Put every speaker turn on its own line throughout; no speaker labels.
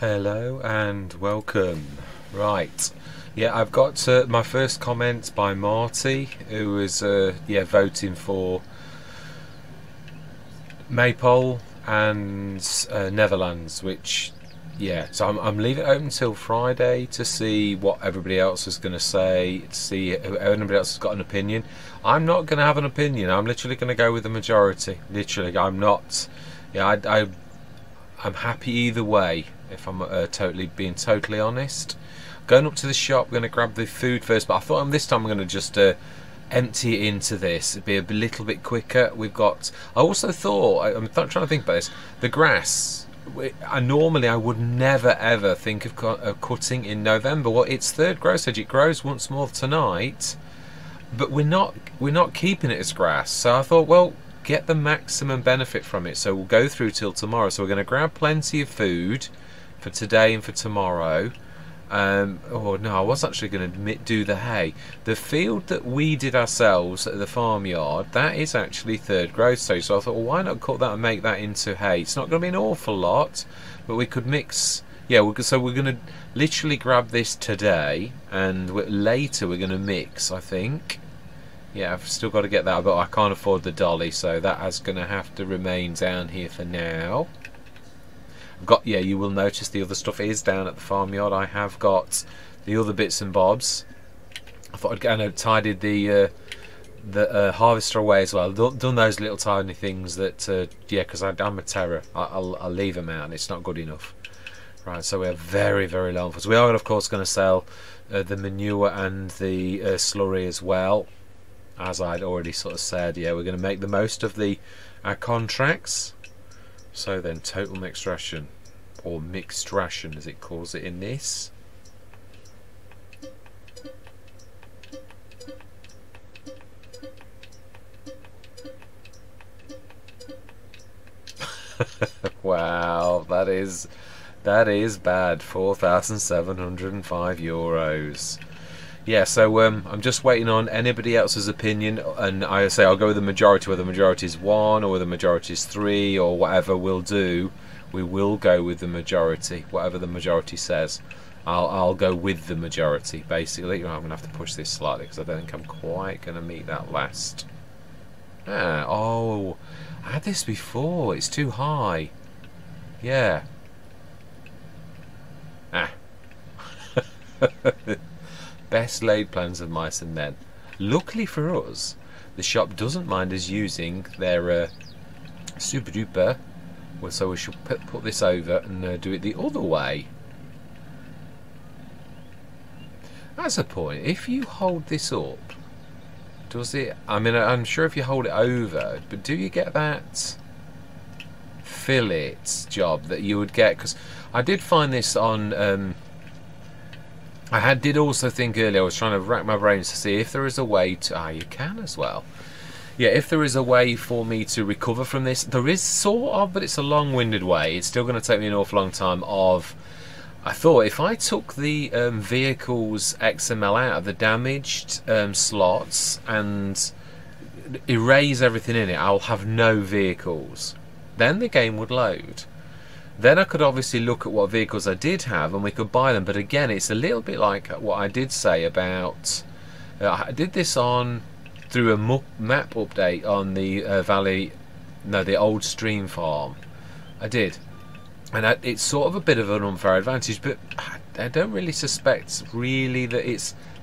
Hello and welcome. Right, yeah, I've got my first comments by Marty, who was voting for Maypole and Netherlands, which so I'm leaving it open until Friday to see what everybody else is going to say, to see if anybody else has got an opinion. I'm not going to have an opinion. I'm literally going to go with the majority. Literally, I'm not. I'm happy either way. If I'm being totally honest, going up to the shop, going to grab the food first. But I thought this time I'm going to just empty it into this. It'd be a little bit quicker. I also thought, I'm trying to think about this. The grass. I would never ever think of cutting in November. Well, it's third growth stage. It grows once more tonight, but we're not keeping it as grass. So I thought, well, get the maximum benefit from it. So we'll go through till tomorrow. So we're going to grab plenty of food for today and for tomorrow. Oh no, I was actually going to do the hay. The field that we did ourselves at the farmyard, that is actually third growth stage. So I thought, well, why not cut that and make that into hay? It's not going to be an awful lot, but we could mix. Yeah, so we're going to literally grab this today, and later we're going to mix, I think. Yeah, I've still got to get that, but I can't afford the dolly, so that is going to have to remain down here for now. You will notice the other stuff is down at the farmyard. I have got the other bits and bobs. I thought I'd tidied the harvester away as well. Done those little tiny things that, because I'm a terror. I'll leave them out and it's not good enough. Right, so we're very, very low on funds. We are, of course, going to sell the manure and the slurry as well. As I'd already sort of said, we're going to make the most of our contracts. So then, total mixed ration, or mixed ration as it calls it in this. Wow, that is bad. 4,705 euros. Yeah, so I'm just waiting on anybody else's opinion, and I say I'll go with the majority, whether the majority is 1 or whether the majority is 3 or whatever we'll do. We will go with the majority, whatever the majority says. I'll go with the majority, basically. I'm going to have to push this slightly because I don't think I'm quite going to meet that last. Oh, I had this before. It's too high. Yeah. Best laid plans of mice and men. Luckily for us, the shop doesn't mind us using their super duper. Well, so we should put this over and do it the other way. That's a point. If you hold this up, does it? I mean, I'm sure if you hold it over, but do you get that fillet job that you would get? Because I did find this on. I did also think earlier, I was trying to rack my brains to see if there is a way to... you can as well. Yeah, if there is a way for me to recover from this. There is sort of, but it's a long-winded way. It's still going to take me an awful long time I thought if I took the vehicle's XML out of the damaged slots and erase everything in it, I'll have no vehicles. Then the game would load. Then I could obviously look at what vehicles I did have and we could buy them. But again, it's a little bit like what I did say about... I did this through a map update on the the old stream farm. I did. And it's sort of a bit of an unfair advantage, but I don't really suspect really that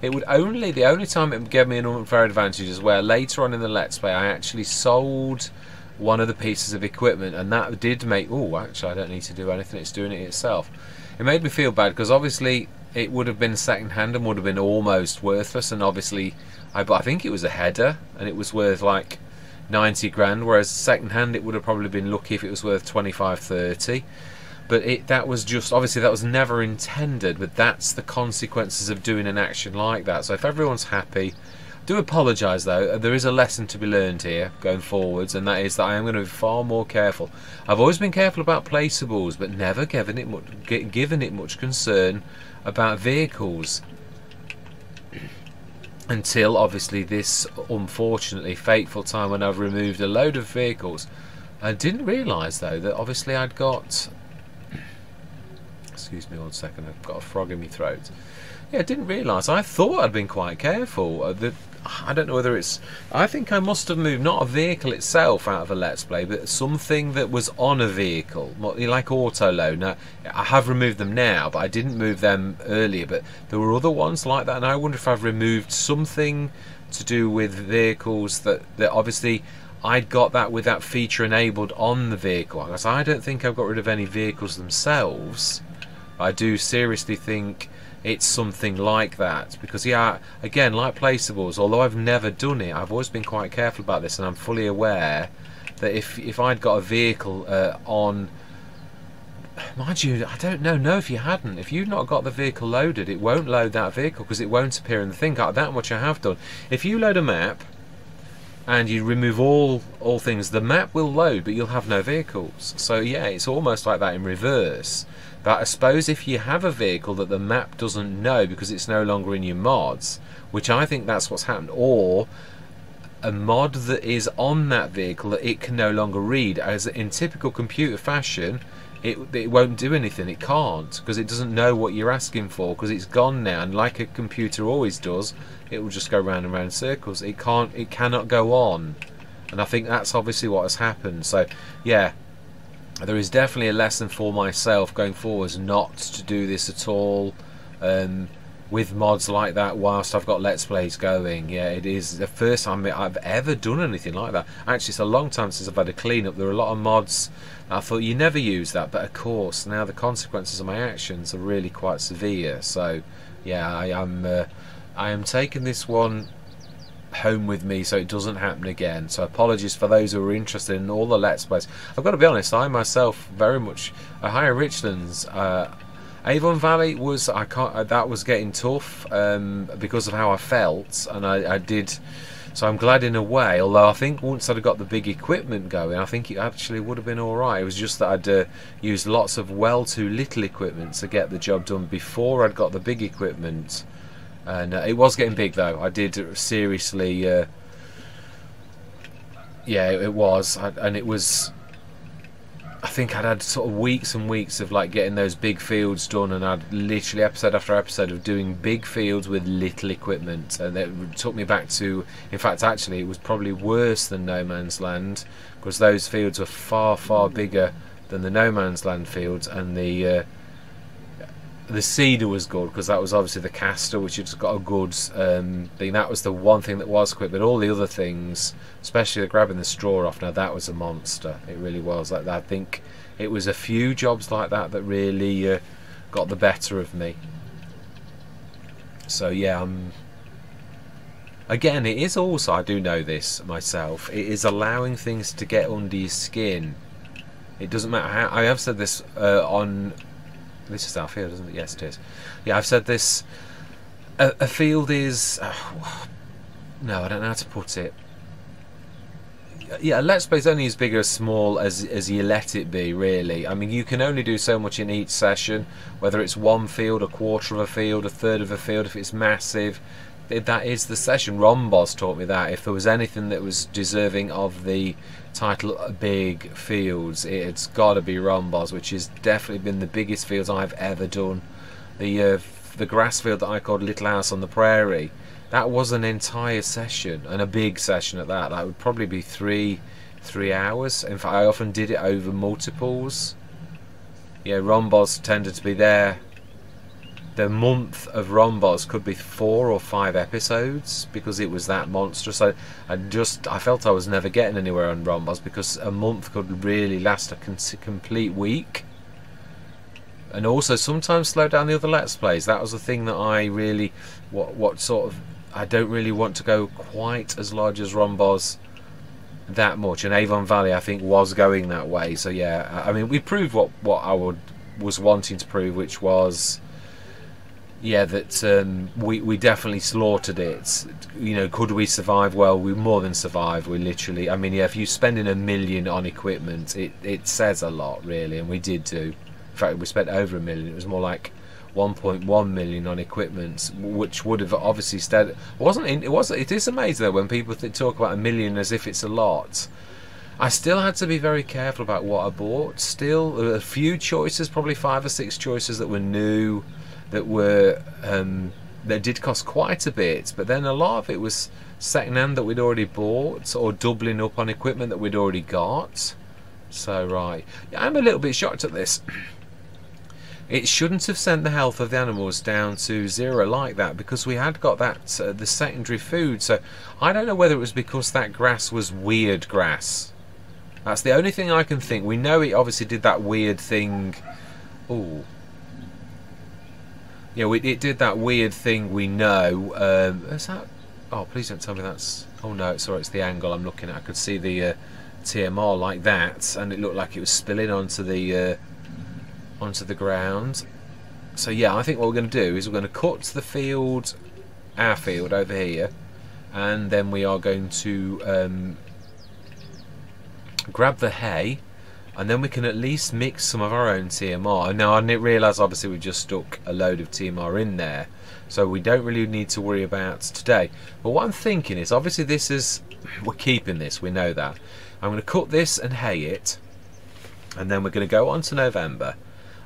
the only time it gave me an unfair advantage is where later on in the Let's Play I actually sold one of the pieces of equipment, and that did make... Oh, actually I don't need to do anything, it's doing it itself. It made me feel bad because obviously it would have been second hand and would have been almost worthless, and obviously I think it was a header and it was worth like 90 grand, whereas second hand it would have probably been lucky if it was worth 25, 30. But that was just, obviously that was never intended, but that's the consequences of doing an action like that. So if everyone's happy, do apologise though, there is a lesson to be learned here going forwards, and that is that I am going to be far more careful. I've always been careful about placeables, but never given it much concern about vehicles until obviously this unfortunately fateful time when I've removed a load of vehicles. I didn't realise though that obviously I'd got Excuse me 1 second, I've got a frog in my throat. Yeah, I didn't realise. I thought I'd been quite careful. I don't know whether it's... I think I must have moved not a vehicle itself out of a Let's Play, but something that was on a vehicle, like auto load. Now, I have removed them now, but I didn't move them earlier. But there were other ones like that, and I wonder if I've removed something to do with vehicles that obviously I'd got that with that feature enabled on the vehicle. Because I don't think I've got rid of any vehicles themselves. I do seriously think it's something like that, because yeah, again, like placeables, although I've never done it, I've always been quite careful about this, and I'm fully aware that if I'd got a vehicle on, mind you, I don't know if you hadn't, if you've not got the vehicle loaded, it won't load that vehicle because it won't appear in the thing. That much I have done. If you load a map and you remove all things, the map will load, but you'll have no vehicles. So yeah, it's almost like that in reverse. But I suppose if you have a vehicle that the map doesn't know because it's no longer in your mods, which I think that's what's happened, or a mod that is on that vehicle that it can no longer read, as in typical computer fashion, it won't do anything. It can't, because it doesn't know what you're asking for, because it's gone now, and like a computer always does, it will just go round and round in circles. It cannot go on, and I think that's obviously what has happened. So yeah, there is definitely a lesson for myself going forwards not to do this at all with mods like that whilst I've got Let's Plays going. Yeah, it is the first time I've ever done anything like that. Actually, it's a long time since I've had a clean up. There are a lot of mods I thought you never use that, but of course now the consequences of my actions are really quite severe. So yeah, I am taking this one home with me so it doesn't happen again. So apologies for those who are interested in all the Let's Plays. I've got to be honest, I myself very much Higher Richlands, Avon Valley was that was getting tough because of how I felt, and I did. So I'm glad in a way, although I think once I'd got the big equipment going, I think it actually would have been alright. It was just that I'd used lots of well too little equipment to get the job done before I'd got the big equipment. And it was getting big though. I did seriously, yeah, it was, and it was. I think I'd had sort of weeks and weeks of like getting those big fields done, and I'd literally episode after episode of doing big fields with little equipment, and it took me back to. In fact, actually, it was probably worse than No Man's Land, because those fields were far bigger than the No Man's Land fields, and the cedar was good because that was obviously the caster, which had just got a good thing. That was the one thing that was quick, but all the other things, especially grabbing the straw off, now that was a monster. It really was. Like that. I think it was a few jobs like that that really got the better of me. So yeah, again, it is also, I do know this myself, it is allowing things to get under your skin. It doesn't matter how. I have said this on. This is our field, isn't it? Yes, it is. Yeah, I've said this. A field is... no, I don't know how to put it. Yeah, a Let's Play is only as big or as small as you let it be, really. I mean, you can only do so much in each session, whether it's one field, a quarter of a field, a third of a field, if it's massive. That is the session. Rombos taught me that. If there was anything that was deserving of the title Big Fields, it's got to be Rombos, which has definitely been the biggest fields I've ever done. The grass field that I called Little House on the Prairie, that was an entire session, and a big session at that. That would probably be three hours. In fact, I often did it over multiples. Yeah, Rombos tended to be there. The month of Rombos could be 4 or 5 episodes because it was that monstrous. I felt I was never getting anywhere on Rombos because a month could really last a complete week. And also sometimes slow down the other Let's Plays. That was the thing that I really, what sort of, I don't really want to go quite as large as Rombos that much. And Avon Valley, I think, was going that way. So yeah, I mean, we proved what I was wanting to prove, which was, yeah, that we definitely slaughtered it. You know, could we survive? Well, we more than survived. We literally, I mean, yeah, if you're spending $1 million on equipment, it says a lot, really, and we did do. In fact, we spent over $1 million. It was more like 1.1 million on equipment, which would have obviously stayed. It is amazing though when people talk about $1 million as if it's a lot. I still had to be very careful about what I bought. Still, a few choices, probably 5 or 6 choices that were new, that were that did cost quite a bit. But then a lot of it was second-hand that we'd already bought, or doubling up on equipment that we'd already got. So right, I'm a little bit shocked at this. It shouldn't have sent the health of the animals down to 0 like that, because we had got that the secondary food. So I don't know whether it was because that grass was weird grass. That's the only thing I can think. We know it obviously did that weird thing. Oh, yeah, it did that weird thing. We know. Is that? Oh, please don't tell me that's. Oh no, sorry, it's the angle I'm looking at. I could see the TMR like that, and it looked like it was spilling onto the ground. So yeah, I think what we're going to do is we're going to cut the field, our field over here, and then we are going to grab the hay, and then we can at least mix some of our own TMR. Now I didn't realise obviously we just stuck a load of TMR in there, so we don't really need to worry about today. But what I'm thinking is, obviously this is, we're keeping this, we know that. I'm going to cut this and hay it, and then we're going to go on to November.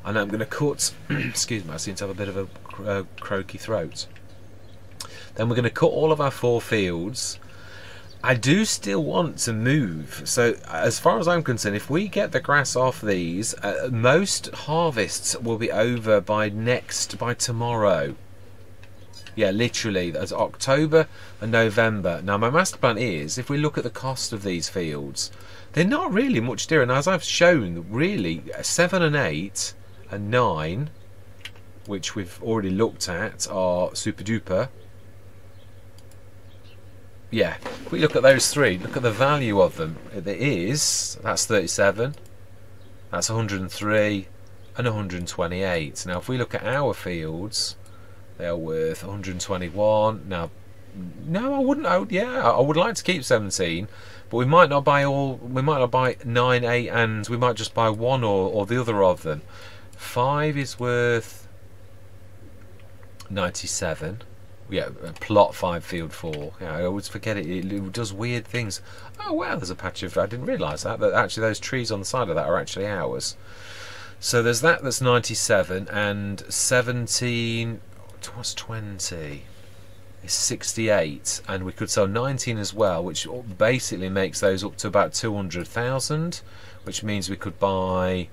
And I'm going to cut, excuse me, I seem to have a bit of a croaky throat. Then we're going to cut all of our 4 fields. I do still want to move. So as far as I'm concerned, if we get the grass off these, most harvests will be over by tomorrow. Yeah, literally, that's October and November. Now my master plan is, if we look at the cost of these fields, they're not really much dearer. And as I've shown, really, 7 and 8 and 9, which we've already looked at, are super duper. Yeah, if we look at those 3, look at the value of them. That's 37, that's 103, and 128. Now if we look at our fields, they are worth 121. Now, no, I wouldn't. I would like to keep 17, but we might not buy all. We might not buy 9, 8, and we might just buy one or the other of them. 5 is worth 97. Yeah, plot 5, field 4. Yeah, I always forget it. It does weird things. Oh wow, there's a patch of. I didn't realise that actually those trees on the side of that are actually ours. So there's that. That's 97, and 17. What's 20? It's 68, and we could sell 19 as well, which basically makes those up to about 200,000, which means we could buy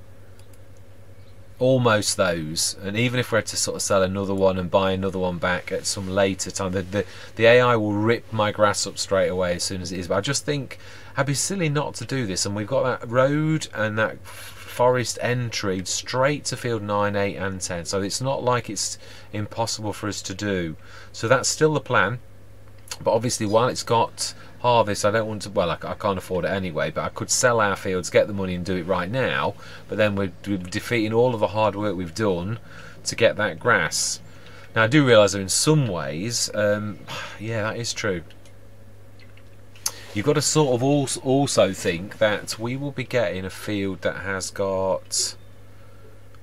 almost those. And even if we had to sort of sell another one and buy another one back at some later time, the AI will rip my grass up straight away as soon as it is. But I just think I'd be silly not to do this, and we've got that road and that forest entry straight to field 9, 8 and 10, so it's not like it's impossible for us to do. So that's still the plan, but obviously while it's got harvest, I don't want to, well, I can't afford it anyway, but I could sell our fields, get the money and do it right now, but then we're defeating all of the hard work we've done to get that grass. Now I do realise that in some ways, yeah, that is true. You've got to sort of also think that we will be getting a field that has got,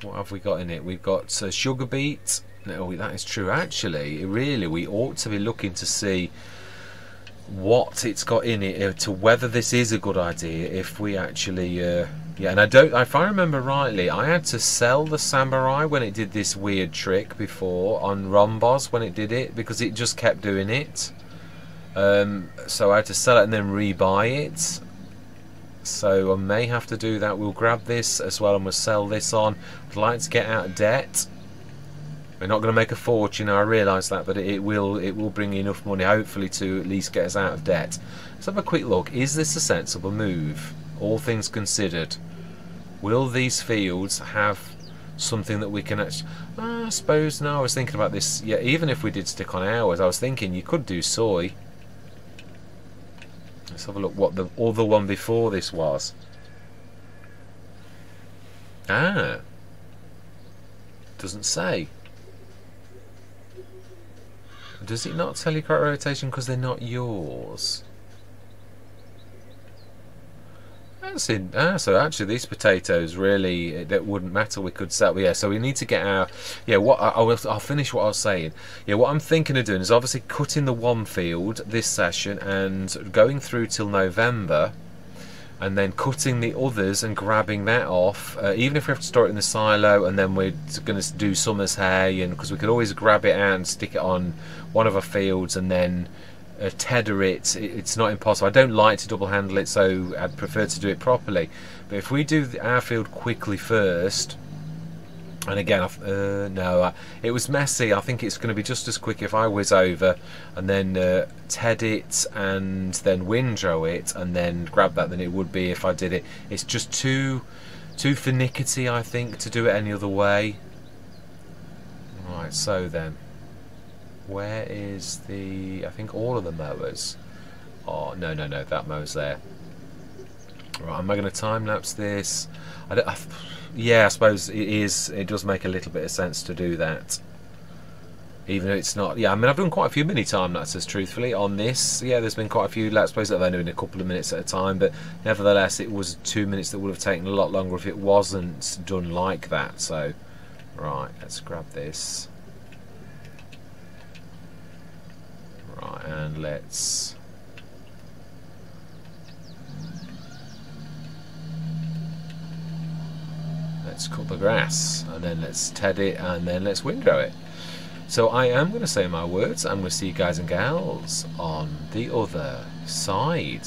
what have we got in it? We've got sugar beet. No, that is true. Actually, really, we ought to be looking to see what it's got in it, to whether this is a good idea. If we actually, yeah, and if I remember rightly, I had to sell the samurai when it did this weird trick before on Rhombos when it did it, because it just kept doing it. So I had to sell it and then rebuy it. So I may have to do that. We'll grab this as well and we'll sell this on. I'd like to get out of debt. We're not going to make a fortune, I realise that, but it will bring enough money, hopefully, to at least get us out of debt. Let's have a quick look. Is this a sensible move? All things considered, will these fields have something that we can actually... I suppose, no, I was thinking about this. Yeah, even if we did stick on ours, I was thinking you could do soy. Let's have a look what the other one before this was. Ah, doesn't say. Does it not tell you crop rotation because they're not yours? That's in, so actually these potatoes really, that wouldn't matter, we could sell. Yeah, so we need to get our, yeah, what I'll finish what I was saying. Yeah, what I'm thinking of doing is obviously cutting the one field this session and going through till November. and then cutting the others and grabbing that off, even if we have to store it in the silo, and then we're going to do summer's hay, and because we could always grab it out and stick it on one of our fields and then tether it. It's not impossible. I don't like to double handle it, so I'd prefer to do it properly. But if we do our field quickly first, and again, no, it was messy. I think it's going to be just as quick if I whiz over and then ted it and then windrow it and then grab that than it would be if I did it. It's just too finicky, I think, to do it any other way. Right, so then, where is the... I think all of the mowers. Oh, no, that mower's there. Right, am I going to time-lapse this? Yeah, I suppose it is. It does make a little bit of sense to do that, even though it's not. Yeah, I mean, I've done quite a few mini time lapses, truthfully, on this. Yeah, there's been quite a few. I suppose that they're doing a couple of minutes at a time, but nevertheless, it was 2 minutes that would have taken a lot longer if it wasn't done like that. So, right, let's grab this. Right, and let's. Let's cut the grass, and then let's ted it, and then let's windrow it. So I am going to say my words. I'm going to see you guys and gals on the other side.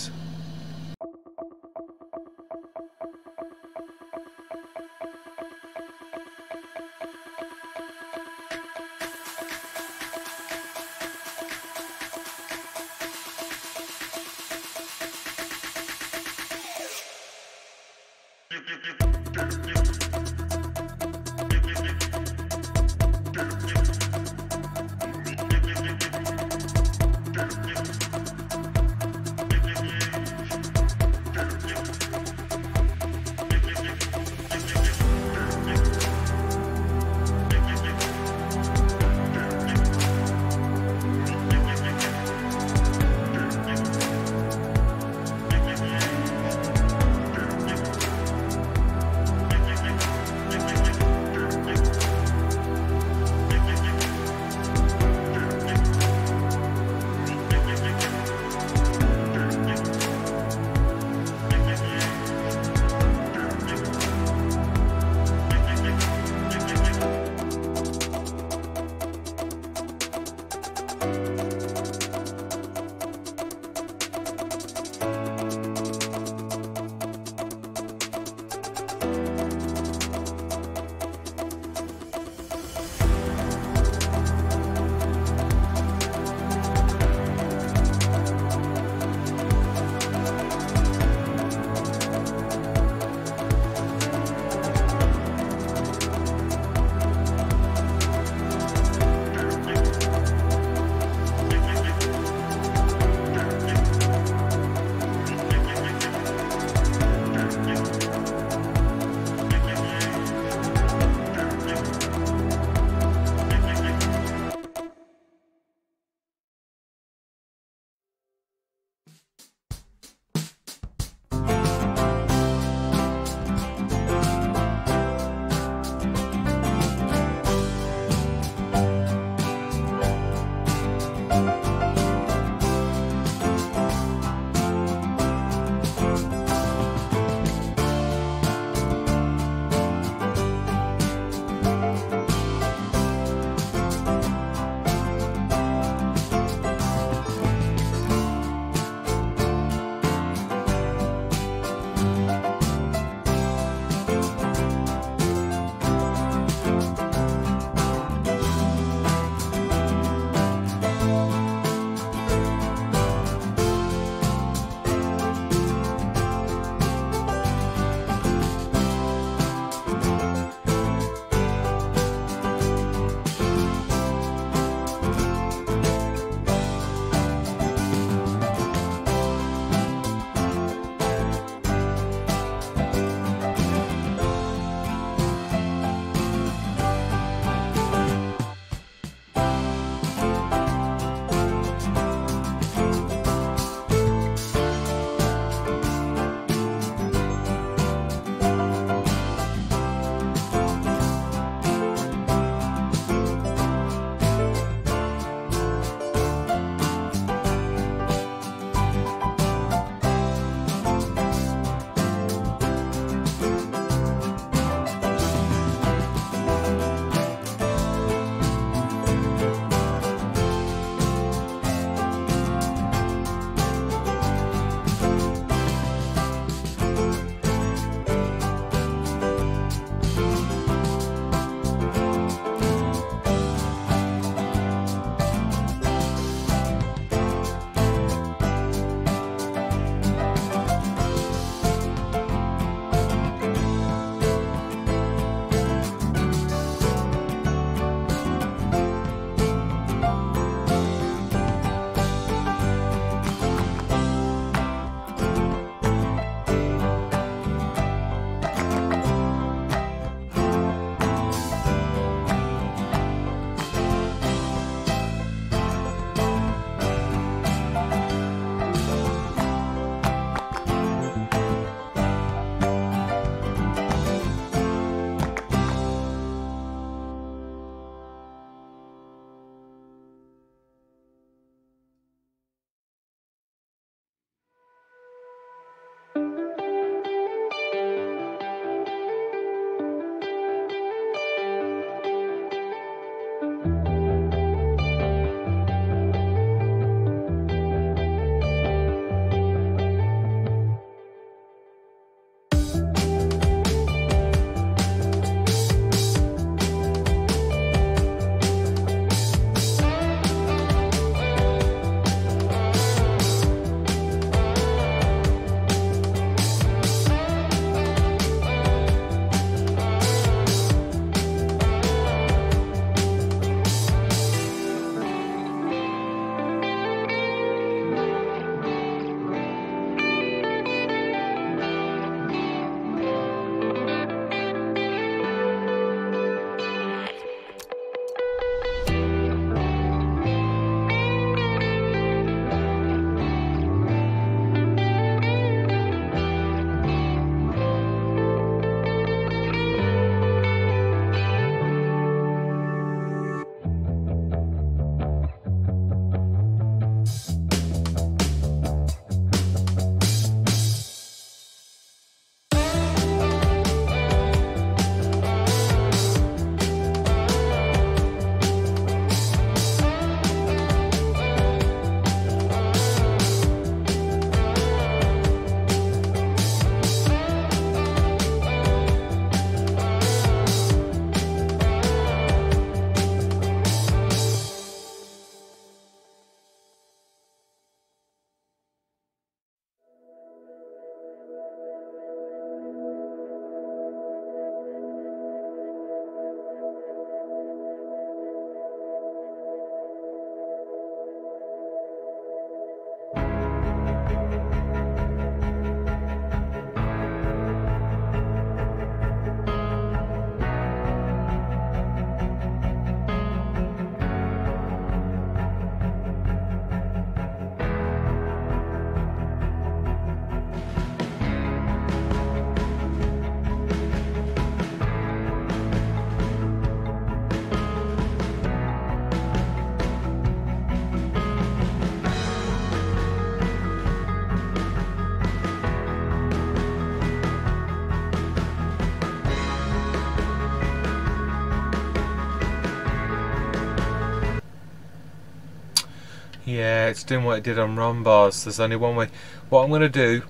Yeah, it's doing what it did on Rombars. There's only one way. What I'm going to do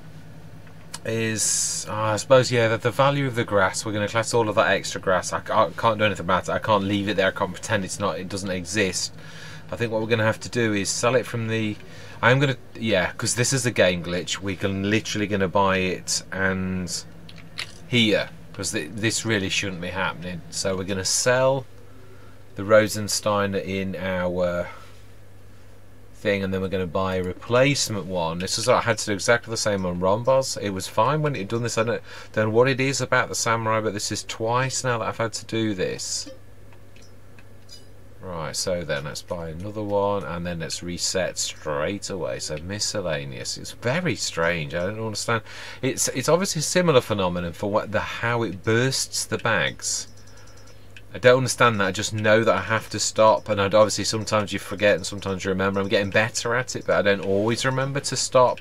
is, I suppose, yeah, the value of the grass. We're going to class all of that extra grass. I can't do anything about it. I can't leave it there. I can't pretend it doesn't exist. I think what we're going to have to do is sell it from the. I'm going to, yeah, because this is a game glitch. We can literally going to buy it and here, because this really shouldn't be happening. So we're going to sell the Rosensteiner in our thing, and then we're going to buy a replacement one. This is I had to do exactly the same on Rombos. It was fine when it had done this. I don't know what it is about the samurai, but this is twice now that I've had to do this. Right, so then let's buy another one, and then let's reset straight away. So miscellaneous. It's very strange. I don't understand. It's obviously a similar phenomenon for how it bursts the bags. I don't understand that. I just know that I have to stop, and obviously sometimes you forget and sometimes you remember. I'm getting better at it, but I don't always remember to stop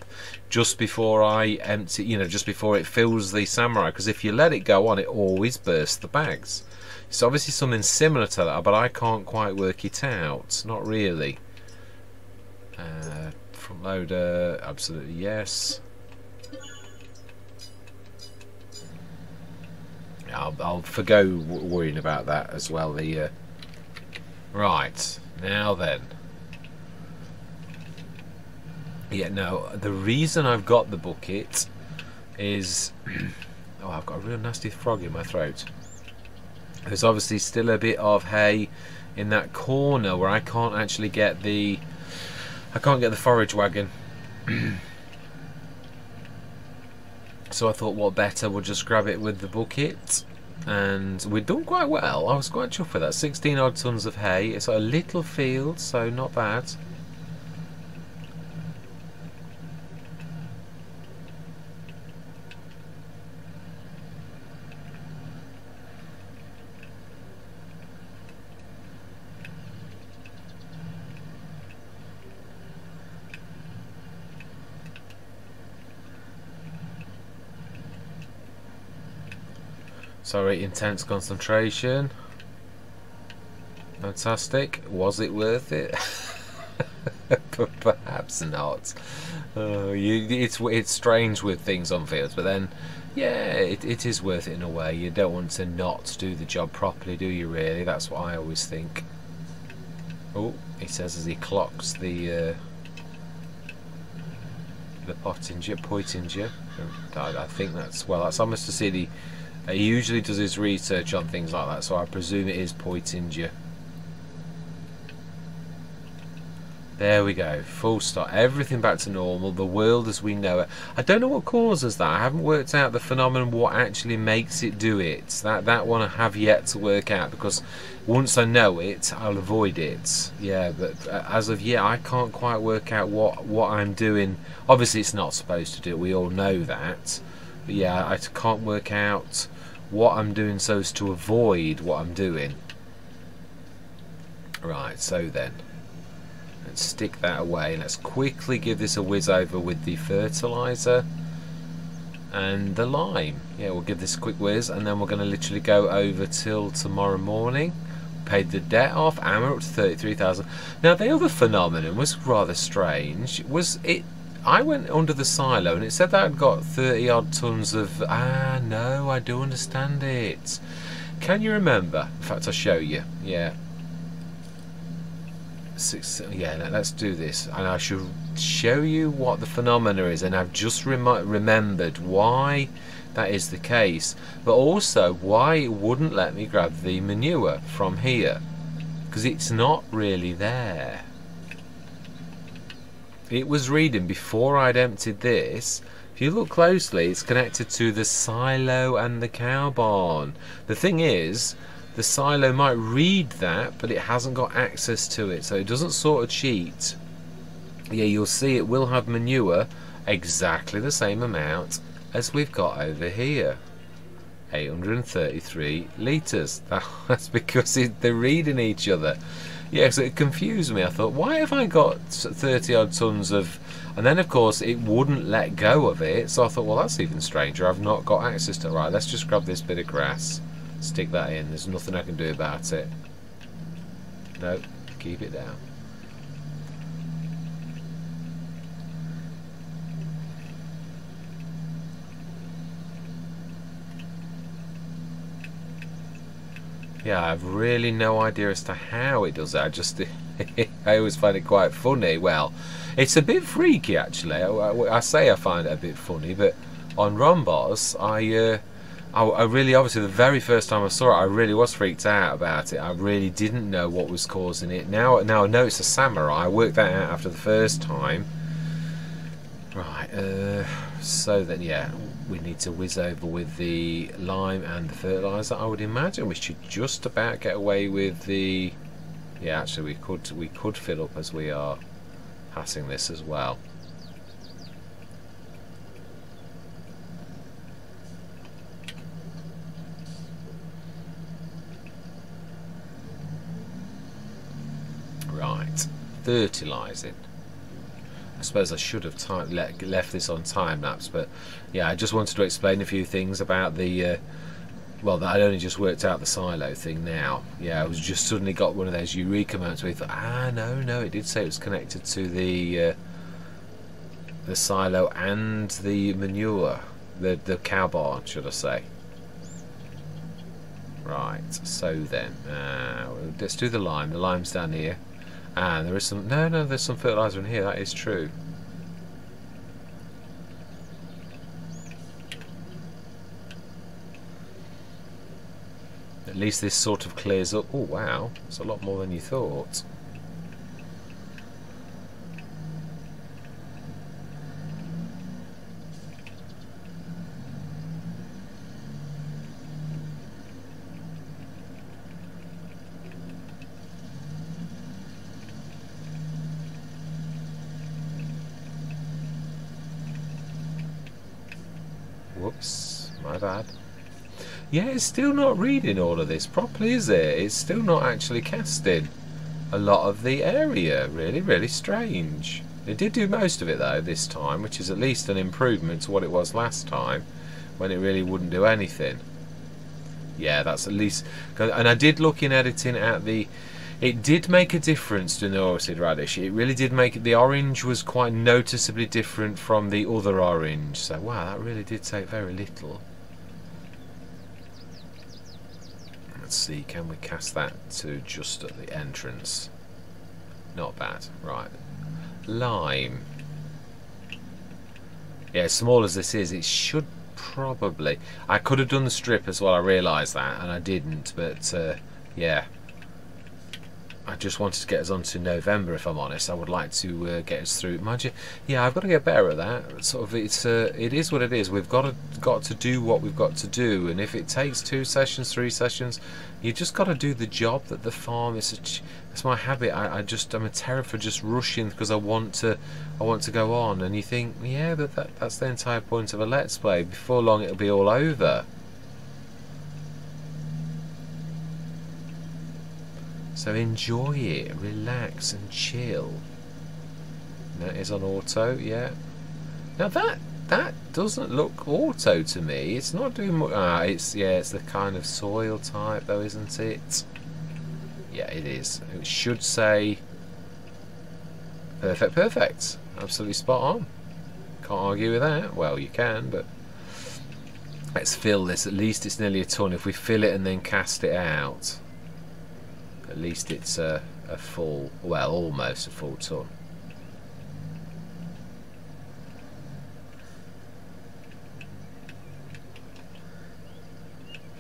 just before I empty, just before it fills the samurai, because if you let it go on, it always bursts the bags. It's obviously something similar to that, but I can't quite work it out. Not really. Front loader, absolutely yes. I'll forgo worrying about that as well. Right, now then. Yeah, no, the reason I've got the bucket is... oh, I've got a real nasty frog in my throat. There's obviously still a bit of hay in that corner where I can't actually get the... I can't get the forage wagon. So I thought, what better, we'll just grab it with the bucket. And we've done quite well. I was quite chuffed with that. 16 odd tons of hay. It's a little field, so not bad. Sorry, intense concentration. Fantastic. Was it worth it? Perhaps not. It's strange with things on fields, but then, yeah, it is worth it in a way. You don't want to not do the job properly, do you? Really, that's what I always think. Oh, he says as he clocks the Poitinger. I think that's almost to see the. He usually does his research on things like that, so I presume it is Poitinger. There we go, full stop. Everything back to normal, the world as we know it. I don't know what causes that. I haven't worked out the phenomenon, what actually makes it do it. That one I have yet to work out, because once I know it, I'll avoid it. Yeah, but as of yet, I can't quite work out what I'm doing. Obviously, it's not supposed to do it. We all know that. But yeah, I can't work out what I'm doing so as to avoid what I'm doing. Right, so then let's stick that away. Let's quickly give this a whiz over with the fertilizer and the lime. Yeah, we'll give this a quick whiz, and then we're going to literally go over till tomorrow morning. Paid the debt off, and we're up to 33,000. Now the other phenomenon was rather strange. I went under the silo and it said that I'd got 30 odd tons of... no, I do understand it. Can you remember? In fact, I'll show you. Yeah. Yeah, let's do this. And I should show you what the phenomena is. And I've just remembered why that is the case. But also why it wouldn't let me grab the manure from here. Because it's not really there. It was reading before I'd emptied this. If you look closely, it's connected to the silo and the cow barn. The thing is, the silo might read that, but it hasn't got access to it, so it doesn't sort of cheat. Yeah, you'll see it will have manure exactly the same amount as we've got over here. 833 litres. That's because they're reading each other. Yeah, so it confused me. I thought, why have I got 30 odd tons of... And then, of course, it wouldn't let go of it. So I thought, well, that's even stranger. I've not got access to it. Right, let's just grab this bit of grass. Stick that in. There's nothing I can do about it. No, keep it down. Yeah, I've really no idea as to how it does it. I just, I always find it quite funny. Well, it's a bit freaky actually. I say I find it a bit funny, but on Rombos, I really, obviously, the very first time I saw it, I really was freaked out about it. I really didn't know what was causing it. Now I know it's a samurai. I worked that out after the first time. Right, so then, yeah, we need to whiz over with the lime and the fertilizer. I would imagine we should just about get away with the... Yeah, actually, we could fill up as we are passing this as well. Right, fertilising. I suppose I should have left this on time lapse, but yeah, I just wanted to explain a few things about the well, I'd only just worked out the silo thing now. Yeah, I was just suddenly got one of those eureka moments where I thought, no, it did say it was connected to the silo and the manure, the cow barn, should I say. Right, so then let's do the lime. The lime's down here. And there is some... No, there's some fertiliser in here, that is true. At least this sort of clears up. Oh, wow. It's a lot more than you thought. Whoops, my bad. Yeah, it's still not reading all of this properly, is it? It's still not actually casting a lot of the area. Really, really strange. It did do most of it though this time, which is at least an improvement to what it was last time, when it really wouldn't do anything. Yeah, that's at least... And I did look in editing at the... It did make a difference to the Norseed radish. It really did make it. The orange was quite noticeably different from the other orange. So wow, that really did take very little. Let's see, can we cast that to just at the entrance? Not bad. Right, lime. Yeah, as small as this is, it should probably... I could have done the strip as well. I realised that, and I didn't. But yeah. I just wanted to get us on to November, if I'm honest. I would like to get us through. Mind you, yeah, I've got to get better at that. Sort of, it is what it is. We've got to do what we've got to do, and if it takes 2 sessions, 3 sessions, you just got to do the job that the farm is. It's my habit. I'm a terror for just rushing because I want to go on. And you think, yeah, but that's the entire point of a let's play. Before long, it'll be all over. So enjoy it, relax and chill. That is on auto, yeah. Now that doesn't look auto to me. It's not doing much. It's the kind of soil type though, isn't it? Yeah, it is. It should say perfect. Absolutely spot on. Can't argue with that. Well, you can, but let's fill this. At least it's nearly a ton. If we fill it and then cast it out, at least it's a full, well, almost a full ton.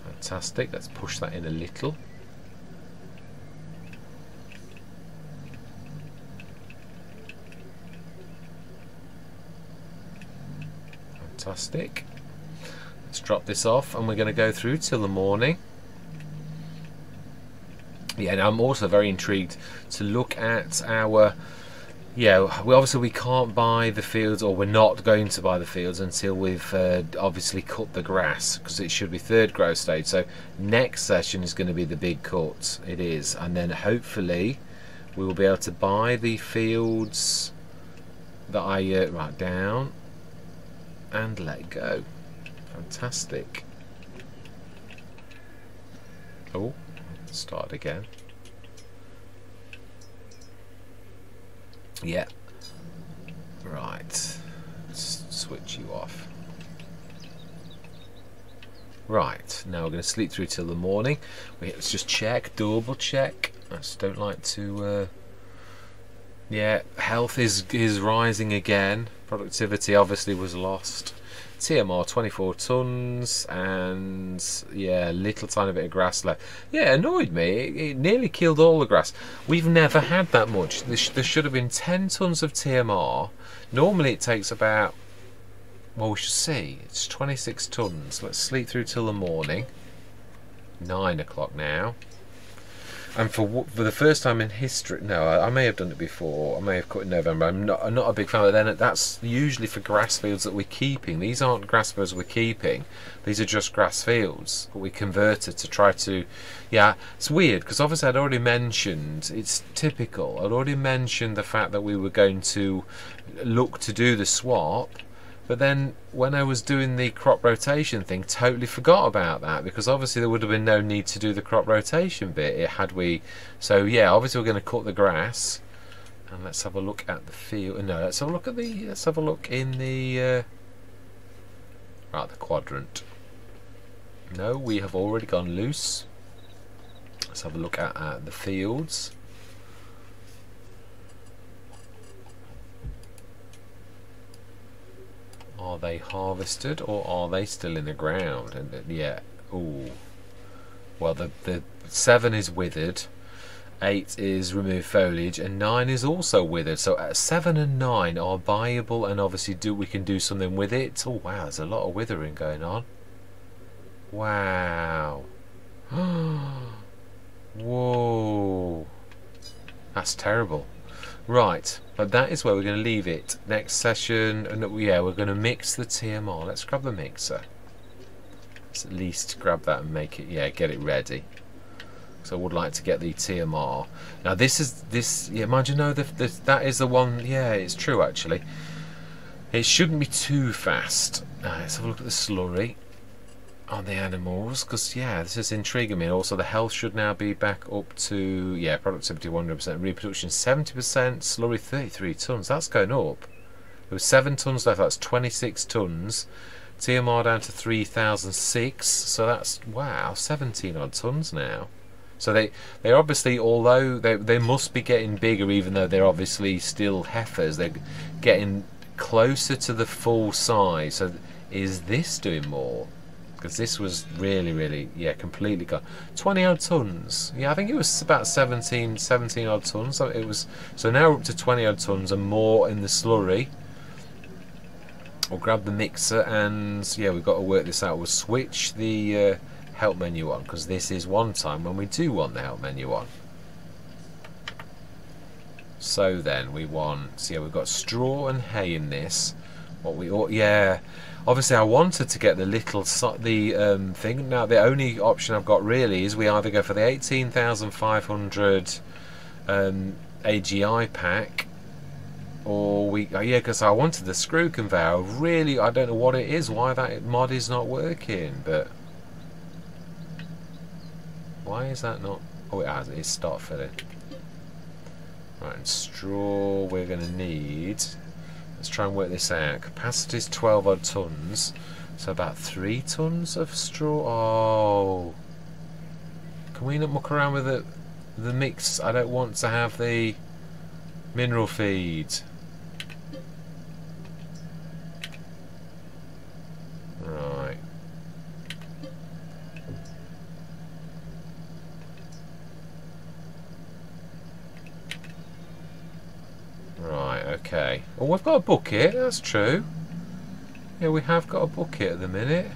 Fantastic. Let's push that in a little. Fantastic. Let's drop this off, and we're going to go through till the morning. Yeah, and I'm also very intrigued to look at our... Yeah, we can't buy the fields, or we're not going to buy the fields until we've obviously cut the grass, because it should be 3rd growth stage. So next session is going to be the big cut. It is, and then hopefully we will be able to buy the fields that I write down and let go. Fantastic. Oh. Start again. Yeah. Right. Let's switch you off. Right, now we're going to sleep through till the morning. Let's just check, double check. I just don't like to... yeah, health is rising again. Productivity obviously was lost. TMR 24 tons, and yeah, little tiny bit of grass left. Yeah, it annoyed me. It nearly killed all the grass. We've never had that much. There should have been 10 tons of TMR. Normally it takes about... well, we should see. It's 26 tons. Let's sleep through till the morning. 9 o'clock now. And for the first time in history, no, I may have done it before. I may have cut in November. I'm not a big fan. But then that's usually for grass fields that we're keeping. These aren't grass fields we're keeping. These are just grass fields, but we converted to try to. Yeah, it's weird because obviously I'd already mentioned. It's typical. I'd already mentioned the fact that we were going to look to do the swap. But then when I was doing the crop rotation thing, totally forgot about that, because obviously there would have been no need to do the crop rotation bit had we. So yeah, obviously we're going to cut the grass, and let's have a look at the field. No, let's have a look at the. Let's have a look in the right, the quadrant. No, we have already gone loose. Let's have a look at the fields. Are they harvested or are they still in the ground? And yeah, ooh. Well, the 7 is withered, 8 is removed foliage, and 9 is also withered. So 7 and 9 are viable, and obviously we can do something with it. Oh wow, there's a lot of withering going on. Wow. Whoa. That's terrible. Right, but that is where we're going to leave it. Next session, and yeah, we're going to mix the TMR. Let's grab the mixer. Let's at least grab that and make it, yeah, get it ready. So I would like to get the TMR. Now this, yeah, mind you know, that is the one, yeah, it's true actually. It shouldn't be too fast. Let's have a look at the slurry on the animals, because yeah, this is intriguing me. Also the health should now be back up to, yeah, productivity 100%, reproduction 70%, slurry 33 tons. That's going up. There was 7 tons left, that's 26 tons. TMR down to 3006, so that's, wow, 17 odd tons now. So they're obviously, although they must be getting bigger, even though they're obviously still heifers, they're getting closer to the full size. So is this doing more? Because this was really, yeah, completely gone. 20 odd tons. Yeah, I think it was about 17 odd tons. So it was, so now we're up to 20 odd tons and more in the slurry. We'll grab the mixer, and yeah, we've got to work this out. We'll switch the help menu on, because this is one time when we do want the help menu on. So then we want, so yeah, we've got straw and hay in this. What we ought, yeah. Obviously, I wanted to get the little thing. Now, the only option I've got really is we either go for the 18,500 AGI pack, or we, yeah, because I wanted the screw conveyor. Really, I don't know what it is, why that mod is not working, but why is that not? Oh, it has. It's start filling. Right, and straw we're going to need. Let's try and work this out. Capacity is 12 odd tons, so about 3 tons of straw. Oh, can we not muck around with the mix? I don't want to have the mineral feed. Right. Right, okay. Well, we've got a bucket, that's true. Yeah, we have got a bucket at the minute.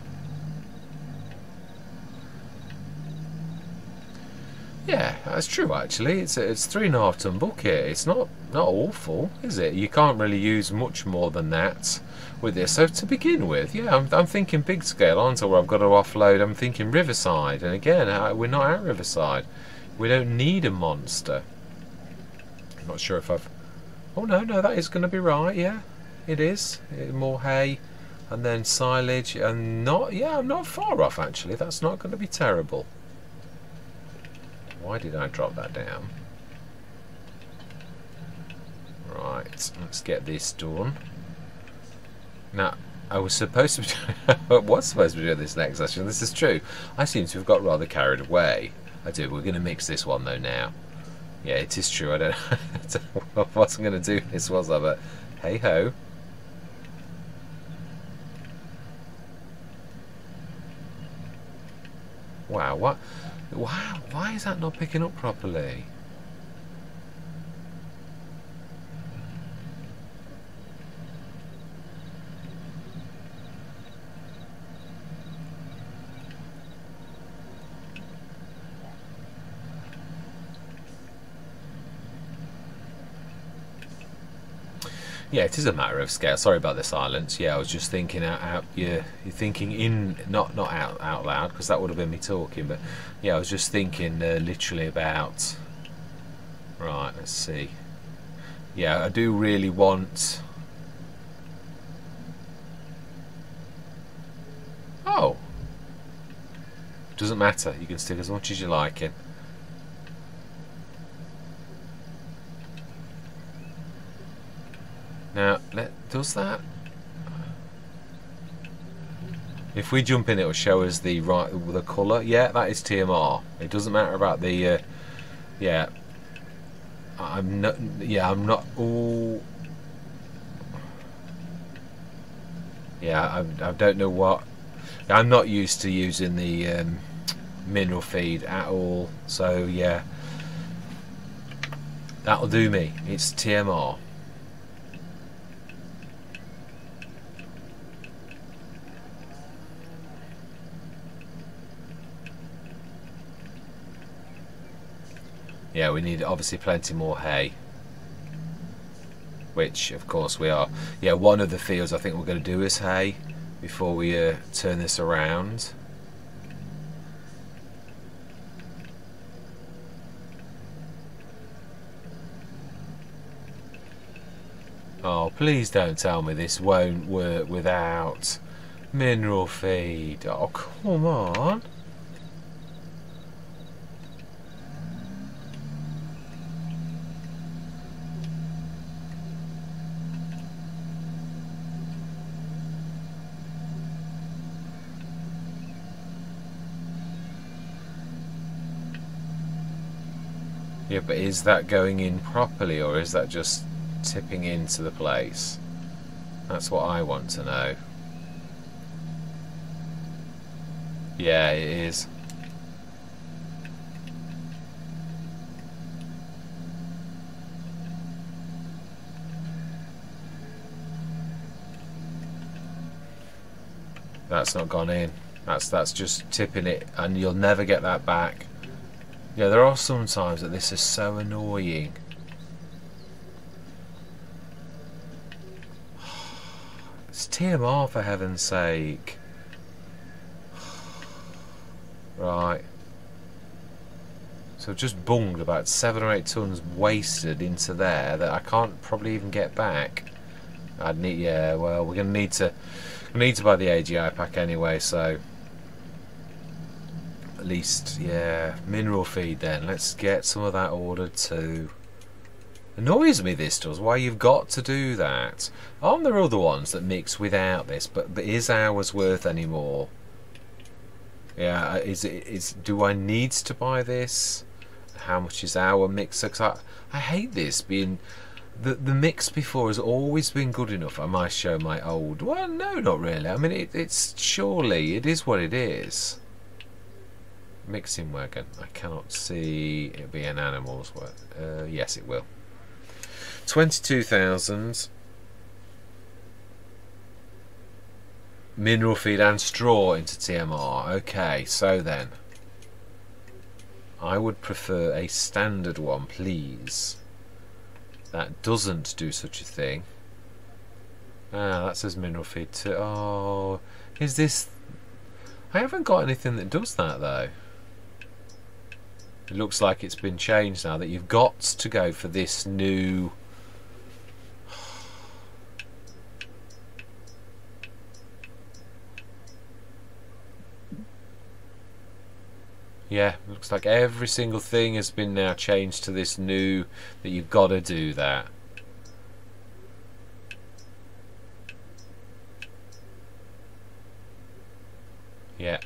Yeah, that's true actually. It's 3.5 ton bucket. It's not awful, is it? You can't really use much more than that with this. So to begin with, yeah, I'm thinking big scale, aren't I? Where I've got to offload. I'm thinking Riverside, and again, we're not at Riverside. We don't need a monster. I'm not sure if I've. Oh no, that is going to be right. Yeah, it is. More hay, and then silage, and not. Yeah, I'm not far off actually. That's not going to be terrible. Why did I drop that down? Right, let's get this done. Now, I was supposed to be I was supposed to be doing this next session. This is true. I seem to have got rather carried away. I do. We're going to mix this one though now. Yeah, it is true. I wasn't going to do this, was I? But hey ho. Wow, what? Wow, why is that not picking up properly? Yeah, it is a matter of scale. Sorry about the silence. Yeah, I was just thinking out you're thinking in, not out loud, because that would have been me talking. But yeah, I was just thinking literally about. Right, let's see. Yeah, I do really want. Oh, doesn't matter. You can stick as much as you like in. Now, does that? If we jump in, it will show us the colour. Yeah, that is TMR. It doesn't matter about the. Yeah, I'm not. Yeah, I'm not. Ooh. Yeah, I don't know what. I'm not used to using the mineral feed at all. So yeah, that'll do me. It's TMR. Yeah, we need obviously plenty more hay, which of course we are. Yeah, one of the fields I think we're going to do is hay before we turn this around. Oh, please don't tell me this won't work without mineral feed. Oh, come on. Yeah, but is that going in properly, or is that just tipping into the place? That's what I want to know. Yeah, it is. That's not gone in. That's just tipping it, and you'll never get that back. Yeah, there are some times that this is so annoying. It's TMR, for heaven's sake. Right. So I've just bunged about 7 or 8 tons wasted into there that I can't probably even get back. I'd need, yeah, well, we're gonna need to buy the AGI pack anyway, so at least, yeah, mineral feed then. Let's get some of that ordered too. Annoys me, this does, why you've got to do that. Aren't there other ones that mix without this, but is ours worth any more? Yeah, do I need to buy this? How much is our mixer? 'Cause I hate this being the mix before has always been good enough. I might show my old. Well, no, not really. I mean, it's surely it is what it is. Mixing wagon. I cannot see it being animals. Yes, it will. 22,000 mineral feed and straw into TMR. Okay, so then I would prefer a standard one, please. That doesn't do such a thing. Ah, that says mineral feed too. Oh, is this? I haven't got anything that does that though. It looks like it's been changed now, that you've got to go for this new. Yeah, looks like every single thing has been now changed to this new, that you've got to do that. Yeah.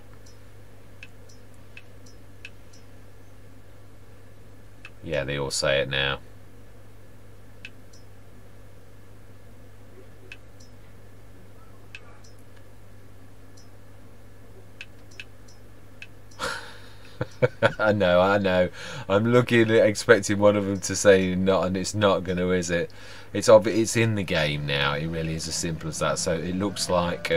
Yeah, they all say it now. I know, I know. I'm looking, expecting one of them to say not, and it's not going to, is it? It's in the game now. It really is as simple as that. So it looks like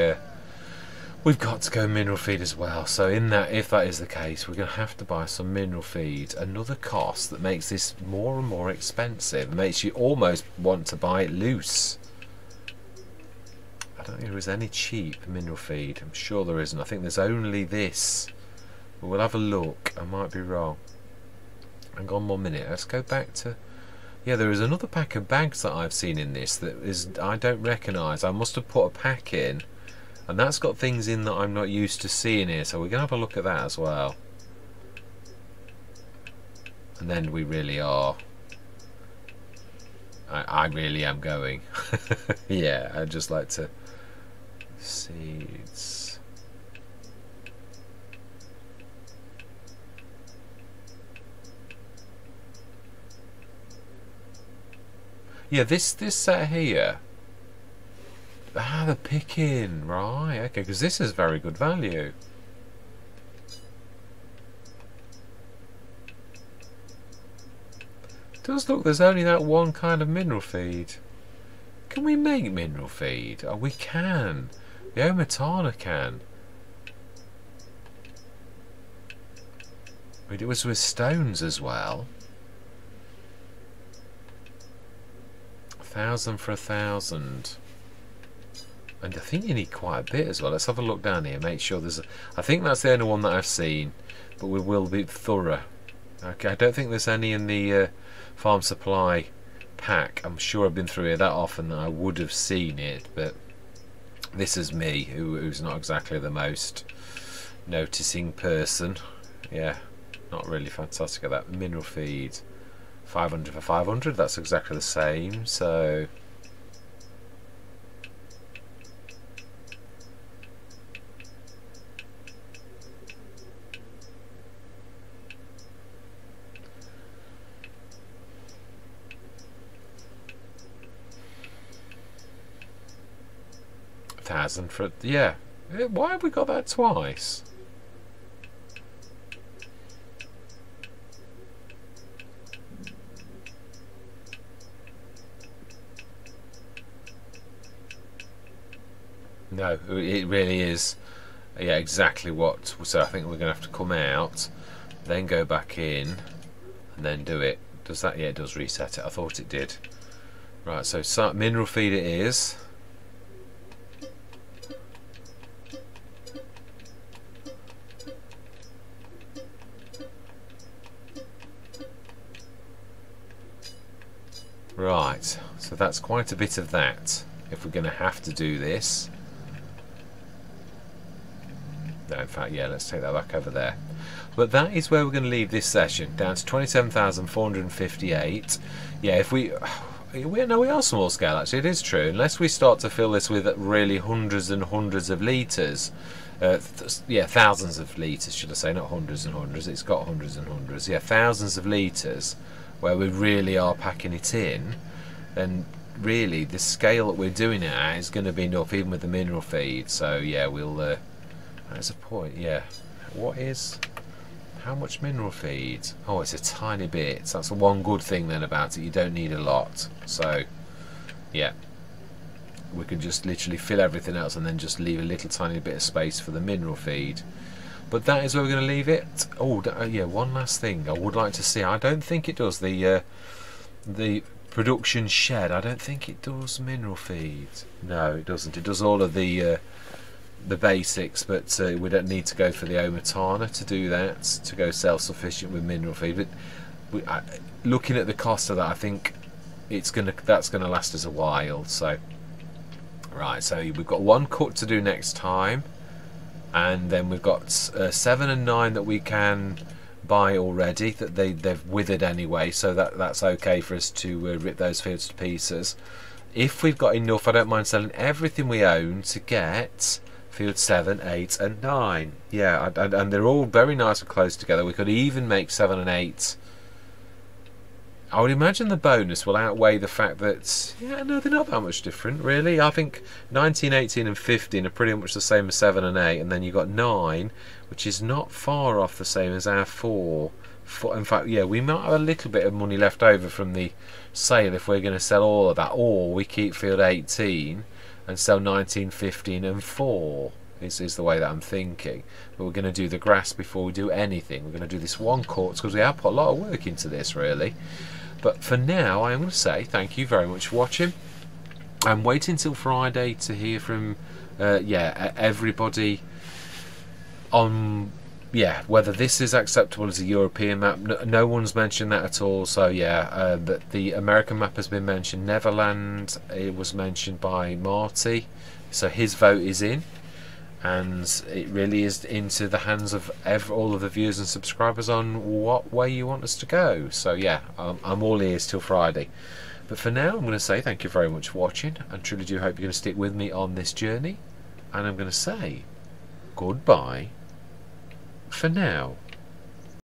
we've got to go mineral feed as well. So in that, if that is the case, we're going to have to buy some mineral feed. Another cost that makes this more and more expensive. It makes you almost want to buy it loose. I don't think there is any cheap mineral feed. I'm sure there isn't. I think there's only this. But we'll have a look. I might be wrong. Hang on 1 minute. Let's go back to... Yeah, there is another pack of bags that I've seen in this that is I don't recognise. I must have put a pack in, and that's got things in that I'm not used to seeing here. So we're going to have a look at that as well. And then we really are... I really am going. Yeah, I'd just like to... Seeds... Yeah, this set here. Ah, the picking, right? Okay, because this is very good value. It does look. There's only that one kind of mineral feed. Can we make mineral feed? Oh, we can. The Omatana can. It was with stones as well. 1,000 for 1,000, and I think you need quite a bit as well. Let's have a look down here, make sure there's I think that's the only one that I've seen, but we will be thorough. Okay, I don't think there's any in the farm supply pack. I'm sure I've been through here that often that I would have seen it, but this is me who's not exactly the most noticing person. Yeah, not really fantastic at that. Mineral feed, 500 for 500, that's exactly the same. So thousand for, yeah. Why have we got that twice? No, it really is. Yeah, exactly what. So I think we're going to have to come out, then go back in, and then do it. Does that? Yeah, it does reset it. I thought it did. Right, so mineral feed it is. Right, so that's quite a bit of that. If we're going to have to do this. No, in fact, yeah, let's take that back over there. But that is where we're going to leave this session, down to 27,458. Yeah, if we are small scale, actually, it is true. Unless we start to fill this with really hundreds and hundreds of litres, yeah, thousands of litres, should I say, not hundreds and hundreds, it's got hundreds and hundreds, yeah, thousands of litres, where we really are packing it in, then really the scale that we're doing it at is going to be enough, even with the mineral feed. So yeah, we'll... That's a point, yeah. How much mineral feed? Oh, it's a tiny bit. That's the one good thing then about it. You don't need a lot. So, yeah. We can just literally fill everything else and then just leave a little tiny bit of space for the mineral feed. But that is where we're going to leave it. Oh, yeah, one last thing I would like to see. I don't think it does. The production shed, I don't think it does mineral feed. No, it doesn't. It does all of the basics, but we don't need to go for the Omatana to do that, to go self-sufficient with mineral feed. But looking at the cost of that, I think that's gonna last us a while. So right, so we've got one cut to do next time, and then we've got 7 and 9 that we can buy already, that they've withered anyway, so that's okay for us to rip those fields to pieces. If we've got enough, I don't mind selling everything we own to get field 7, 8 and 9. Yeah, and they're all very nice and close together. We could even make 7 and 8. I would imagine the bonus will outweigh the fact that, yeah, no, they're not that much different, really. I think 19, 18 and 15 are pretty much the same as 7 and 8, and then you've got 9, which is not far off the same as our 4. In fact, yeah, we might have a little bit of money left over from the sale if we're going to sell all of that, or we keep field 18 and sell 19, 15 and 4. Is the way that I'm thinking. But we're going to do the grass before we do anything. We're going to do this one court because we have put a lot of work into this, really. But for now, I am going to say thank you very much for watching. I'm waiting till Friday to hear from everybody on whether this is acceptable as a European map. No one's mentioned that at all. So yeah, but the American map has been mentioned. Neverland, it was mentioned by Marty, so his vote is in. And it really is into the hands of all of the viewers and subscribers on what way you want us to go. So yeah, I'm all ears till Friday. But for now, I'm going to say thank you very much for watching, and truly do hope you're going to stick with me on this journey. And I'm going to say goodbye for now.